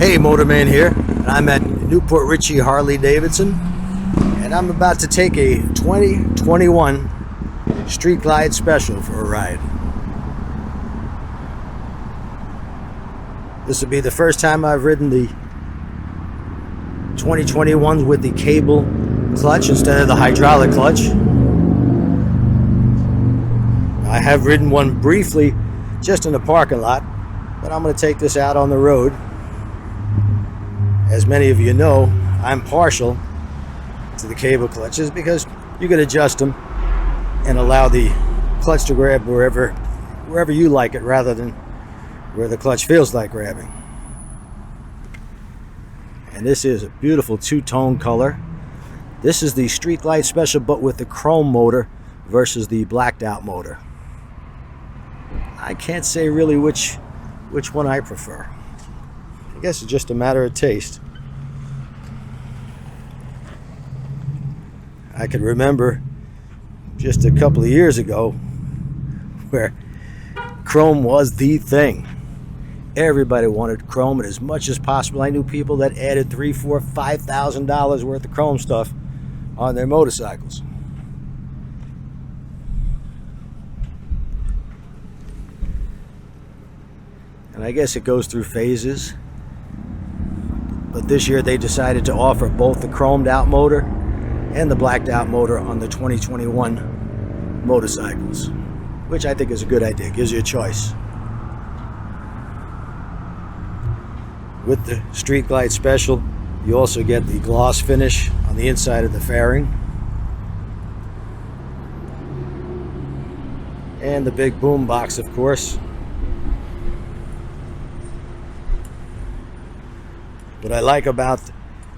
Hey, Motorman here, and I'm at Port Richey Harley Davidson, and I'm about to take a 2021 Street Glide Special for a ride. This will be the first time I've ridden the 2021s with the cable clutch instead of the hydraulic clutch. I have ridden one briefly just in the parking lot, but I'm going to take this out on the road. As many of you know, I'm partial to the cable clutches because you can adjust them and allow the clutch to grab wherever you like it rather than where the clutch feels like grabbing. And this is a beautiful two-tone color. This is the Street Glide Special, but with the chrome motor versus the blacked out motor. I can't say really which one I prefer. I guess it's just a matter of taste. I can remember just a couple of years ago where chrome was the thing. Everybody wanted chrome, and as much as possible, I knew people that added $3,000, $4,000, $5,000 worth of chrome stuff on their motorcycles. And I guess it goes through phases. But this year they decided to offer both the chromed out motor and the blacked out motor on the 2021 motorcycles, which I think is a good idea. Gives you a choice. With the Street Glide Special, you also get the gloss finish on the inside of the fairing and the big boom box, of course. What I like about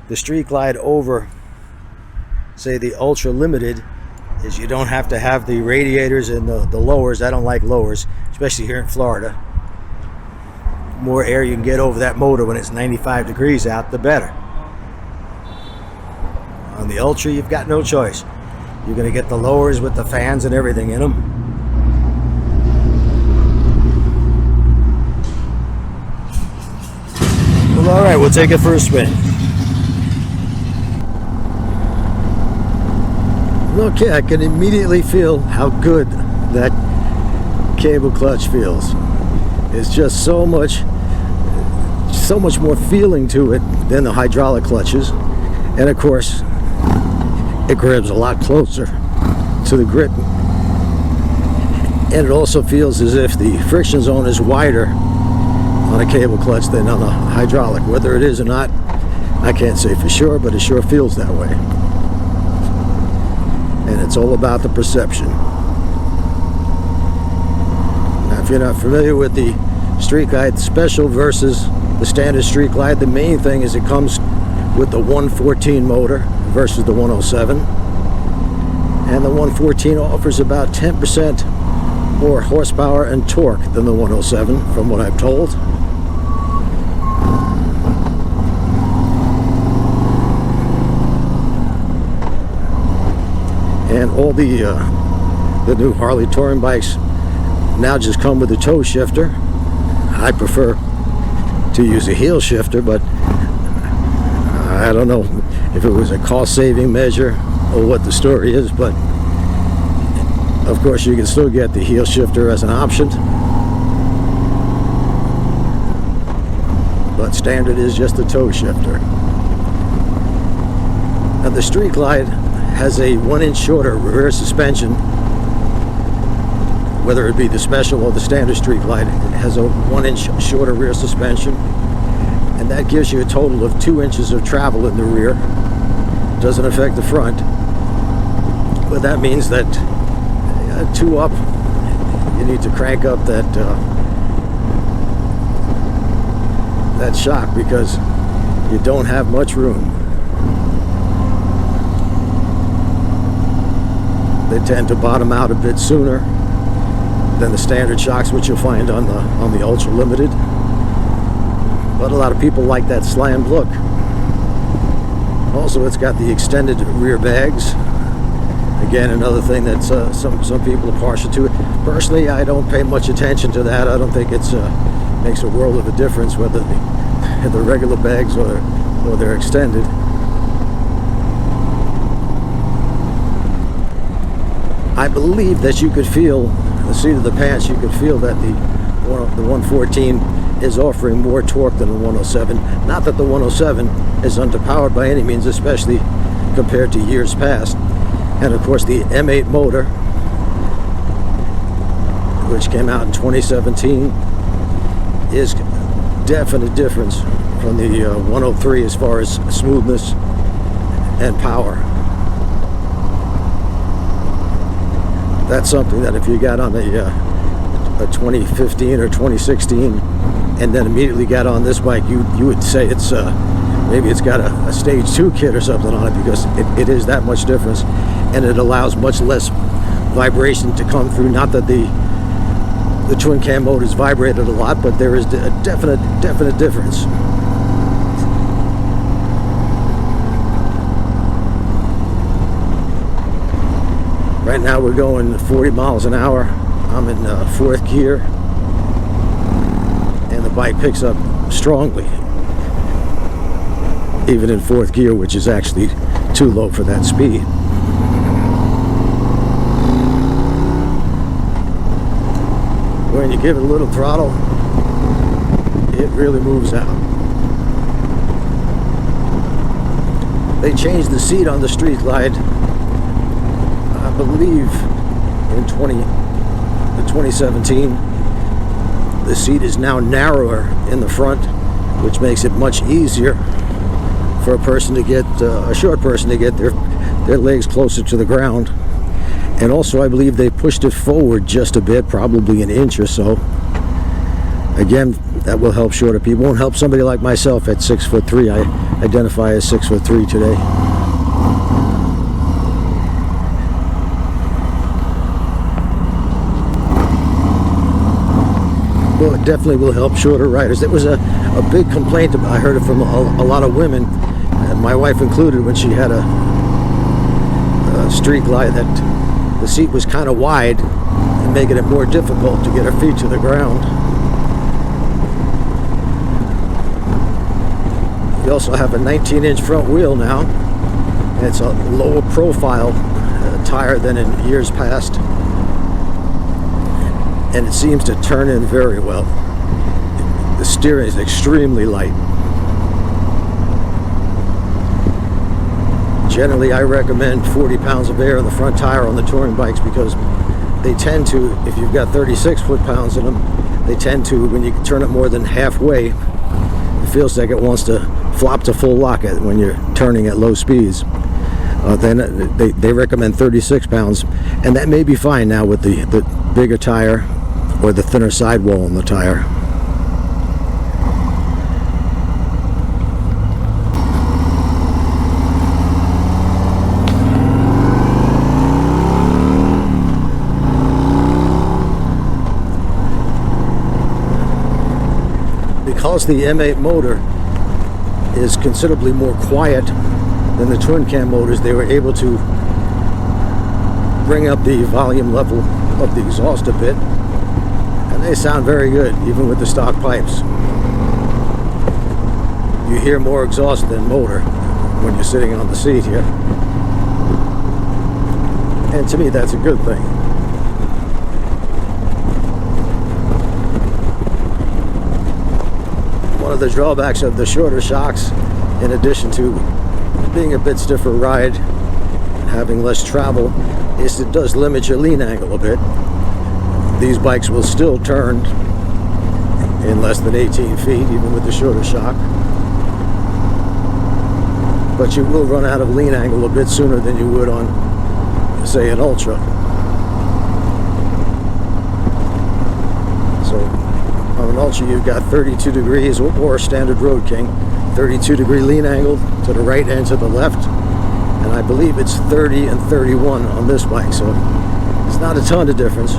the Street Glide over, say, the Ultra Limited is you don't have to have the radiators and the lowers. I don't like lowers, especially here in Florida. The more air you can get over that motor when it's 95 degrees out, the better. On the Ultra, you've got no choice. You're going to get the lowers with the fans and everything in them. Well, all right, we'll take it for a spin. Okay, I can immediately feel how good that cable clutch feels. It's just so much more feeling to it than the hydraulic clutches. And of course, it grabs a lot closer to the grip. And it also feels as if the friction zone is wider on a cable clutch than on a hydraulic. Whether it is or not, I can't say for sure, but it sure feels that way. And it's all about the perception. Now, if you're not familiar with the Street Glide Special versus the standard Street Glide, the main thing is it comes with the 114 motor versus the 107. And the 114 offers about 10% more horsepower and torque than the 107, from what I'm told. And all the new Harley touring bikes now just come with a toe shifter. I prefer to use a heel shifter, but I don't know if it was a cost-saving measure or what the story is, but of course you can still get the heel shifter as an option. But standard is just a toe shifter. Now the Street Glide has a 1-inch shorter rear suspension. Whether it be the Special or the standard Street Glide, it has a 1-inch shorter rear suspension, and that gives you a total of 2 inches of travel in the rear. Doesn't affect the front, but that means that 2 up, you need to crank up that shock because you don't have much room. They tend to bottom out a bit sooner than the standard shocks, which you'll find on the Ultra Limited. But a lot of people like that slammed look. Also, it's got the extended rear bags. Again, another thing that some people are partial to. Personally, I don't pay much attention to that. I don't think it's makes a world of a difference whether the regular bags or they're extended. I believe that you could feel the seat of the pants. You could feel that the 114 is offering more torque than the 107. Not that the 107 is underpowered by any means, especially compared to years past. And of course the M8 motor, which came out in 2017, is definite difference from the 103 as far as smoothness and power. That's something that if you got on a 2015 or 2016 and then immediately got on this bike, you would say it's maybe it's got a stage 2 kit or something on it, because it is that much difference, and it allows much less vibration to come through. Not that the twin cam motors vibrated a lot, but there is a definite difference. Right now we're going 40 miles an hour. I'm in 4th gear, and the bike picks up strongly, even in 4th gear, which is actually too low for that speed. When you give it a little throttle, it really moves out. They changed the seat on the Street Glide, I believe, in 2017. The seat is now narrower in the front, which makes it much easier for a person to get, a short person to get their legs closer to the ground. And also I believe they pushed it forward just a bit, probably an inch or so. Again, that will help shorter people. Won't help somebody like myself at 6'3". I identify as 6'3" today. Well, it definitely will help shorter riders. It was a big complaint. I heard it from a lot of women, and my wife included, when she had a Street Glide, that the seat was kind of wide and making it more difficult to get her feet to the ground. You also have a 19-inch front wheel now. It's a lower profile tire than in years past, and it seems to turn in very well. The steering is extremely light. Generally, I recommend 40 pounds of air in the front tire on the touring bikes, because they tend to, if you've got 36 foot-pounds in them, they tend to, when you turn it more than halfway, it feels like it wants to flop to full lock it when you're turning at low speeds. Then they recommend 36 pounds, and that may be fine now with the bigger tire or the thinner sidewall on the tire. Because the M8 motor is considerably more quiet than the twin cam motors, they were able to bring up the volume level of the exhaust a bit, and they sound very good even with the stock pipes. You hear more exhaust than motor when you're sitting on the seat here, and to me that's a good thing. One of the drawbacks of the shorter shocks, in addition to being a bit stiffer ride and having less travel, is it does limit your lean angle a bit. These bikes will still turn in less than 18 feet even with the shorter shock, but you will run out of lean angle a bit sooner than you would on, say, an Ultra. So on an Ultra you've got 32 degrees, or a standard Road King, 32-degree lean angle to the right and to the left, and I believe it's 30 and 31 on this bike, so it's not a ton of difference,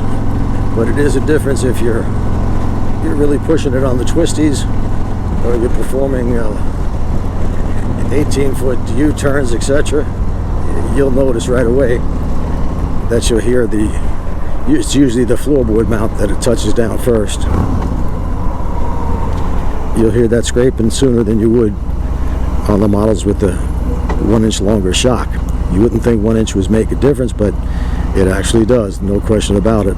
but it is a difference if you're really pushing it on the twisties, or you're performing 18-foot U-turns, etc. You'll notice right away that you'll hear it's usually the floorboard mount that it touches down first. you'll hear that scraping sooner than you would on the models with the 1 inch longer shock. You wouldn't think 1 inch would make a difference, but it actually does, no question about it.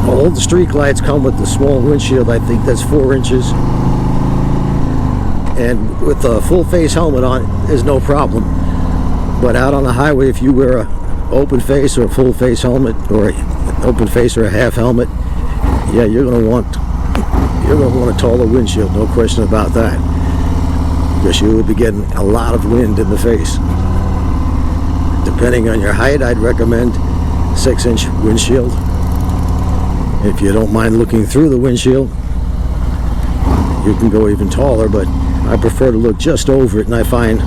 All the streak lights come with the small windshield. I think that's 4 inches. And with a full face helmet on, there's no problem. But out on the highway, if you wear a open face or a full face helmet, or an open face or a half helmet, yeah, you're gonna want a taller windshield, no question about that. Because you would be getting a lot of wind in the face. Depending on your height, I'd recommend 6-inch windshield. If you don't mind looking through the windshield, you can go even taller, but I prefer to look just over it, and I find a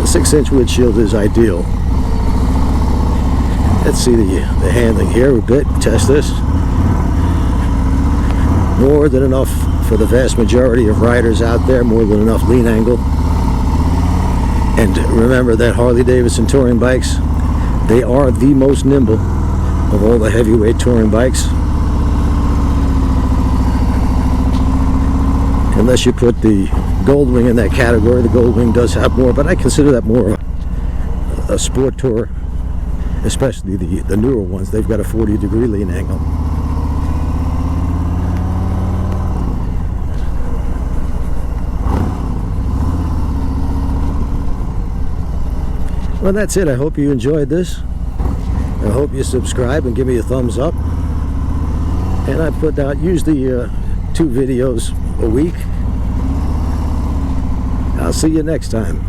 6-inch windshield is ideal. Let's see the handling here a bit, test this. More than enough for the vast majority of riders out there, more than enough lean angle. And remember that Harley Davidson touring bikes, they are the most nimble of all the heavyweight touring bikes. Unless you put the Goldwing in that category. The Goldwing does have more, but I consider that more of a sport tour, especially the newer ones. They've got a 40-degree lean angle. Well, that's it. I hope you enjoyed this. I hope you subscribe and give me a thumbs up. And I put out usually 2 videos a week. I'll see you next time.